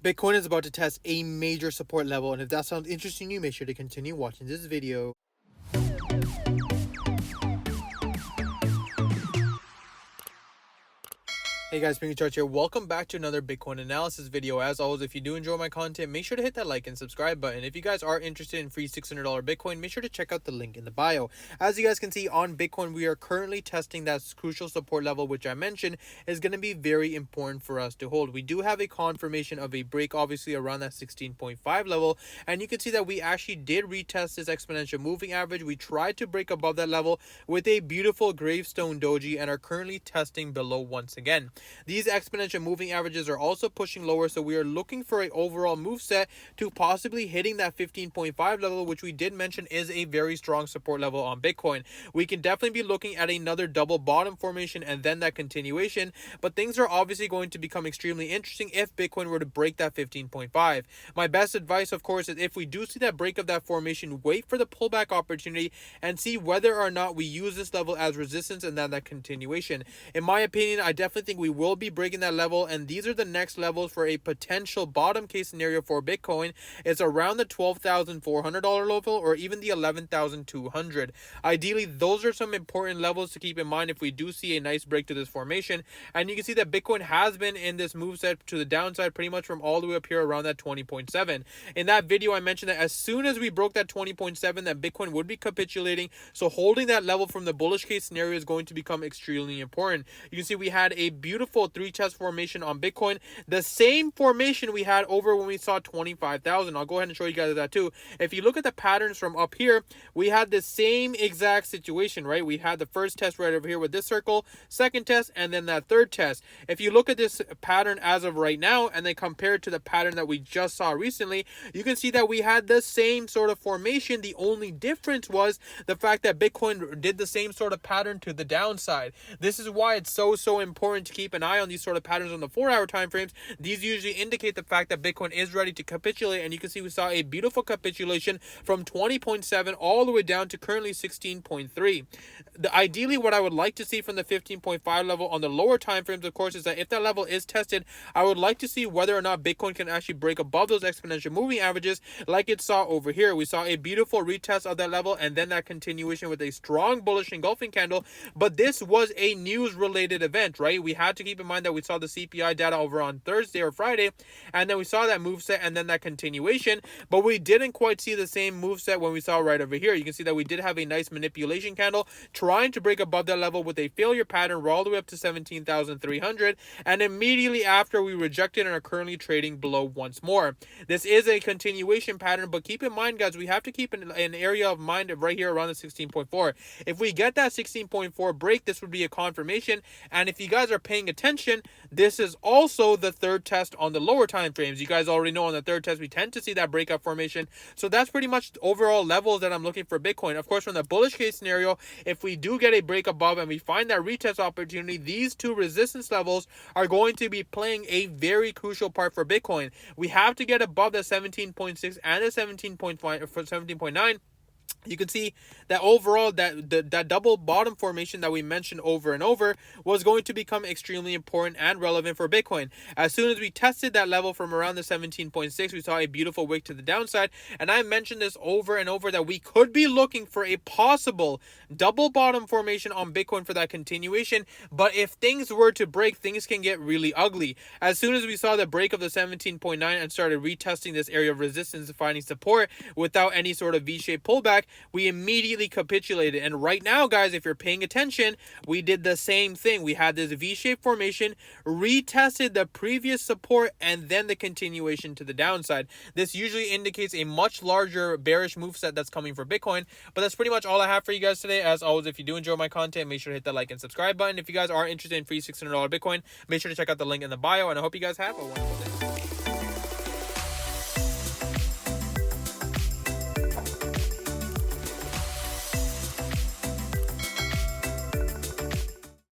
Bitcoin is about to test a major support level, and if that sounds interesting to you, make sure to continue watching this video. Hey guys, Pingu Charts here. Welcome back to another Bitcoin analysis video. As always, if you do enjoy my content, make sure to hit that like and subscribe button. If you guys are interested in free $600 Bitcoin, make sure to check out the link in the bio. As you guys can see on Bitcoin, we are currently testing that crucial support level, which I mentioned is going to be very important for us to hold. We do have a confirmation of a break, obviously around that 16.5 level, and you can see that we actually did retest this exponential moving average. We tried to break above that level with a beautiful gravestone doji and are currently testing below once again. These exponential moving averages are also pushing lower, so we are looking for an overall move set to possibly hitting that 15.5 level, which we did mention is a very strong support level on Bitcoin. We can definitely be looking at another double bottom formation and then that continuation, but things are obviously going to become extremely interesting if Bitcoin were to break that 15.5. My best advice, of course, is if we do see that break of that formation, wait for the pullback opportunity and see whether or not we use this level as resistance and then that continuation. In my opinion, I definitely think we will be breaking that level, and these are the next levels for a potential bottom case scenario for Bitcoin. It's around the $12,400 level or even the $11,200. Ideally, those are some important levels to keep in mind if we do see a nice break to this formation. And you can see that Bitcoin has been in this move set to the downside pretty much from all the way up here around that 20.7. In that video, I mentioned that as soon as we broke that 20.7, that Bitcoin would be capitulating. So holding that level from the bullish case scenario is going to become extremely important. You can see we had a beautiful three-chest formation on Bitcoin, the same formation we had over when we saw 25,000. I'll go ahead and show you guys that too. If you look at the patterns from up here, we had the same exact situation, right? We had the first test right over here with this circle, second test, and then that third test. If you look at this pattern as of right now and then compare it to the pattern that we just saw recently, you can see that we had the same sort of formation. The only difference was the fact that Bitcoin did the same sort of pattern to the downside. This is why it's so important to keep an eye on these sort of patterns on the 4-hour time frames. These usually indicate the fact that Bitcoin is ready to capitulate, and you can see we saw a beautiful capitulation from 20.7 all the way down to currently 16.3. Ideally, what I would like to see from the 15.5 level on the lower time frames, of course, is that if that level is tested, I would like to see whether or not Bitcoin can actually break above those exponential moving averages like it saw over here. We saw a beautiful retest of that level and then that continuation with a strong bullish engulfing candle, but this was a news related event, right? We had to keep in mind that we saw the CPI data over on Thursday or Friday, and then we saw that move set and then that continuation, but we didn't quite see the same move set when we saw right over here. You can see that we did have a nice manipulation candle trying to break above that level with a failure pattern all the way up to 17,300, and immediately after we rejected and are currently trading below once more. This is a continuation pattern, but keep in mind, guys, we have to keep an area of mind right here around the 16.4. If we get that 16.4 break, this would be a confirmation, and if you guys are paying attention, this is also the third test on the lower time frames. You guys already know on the third test we tend to see that breakout formation, so that's pretty much the overall levels that I'm looking for Bitcoin. Of course, from the bullish case scenario, if we do get a break above and we find that retest opportunity, these two resistance levels are going to be playing a very crucial part for Bitcoin. We have to get above the 17.6 and the 17.9. You can see that overall that double bottom formation that we mentioned over and over was going to become extremely important and relevant for Bitcoin. As soon as we tested that level from around the 17.6, we saw a beautiful wick to the downside, and I mentioned this over and over that we could be looking for a possible double bottom formation on Bitcoin for that continuation, but if things were to break, things can get really ugly. As soon as we saw the break of the 17.9 and started retesting this area of resistance and finding support without any sort of V-shaped pullback, we immediately capitulated. And right now, guys, if you're paying attention, we did the same thing. We had this V-shaped formation, retested the previous support, and then the continuation to the downside. This usually indicates a much larger bearish move set that's coming for Bitcoin. But that's pretty much all I have for you guys today. As always, if you do enjoy my content, make sure to hit that like and subscribe button. If you guys are interested in free $600 Bitcoin, make sure to check out the link in the bio, and I hope you guys have a wonderful day.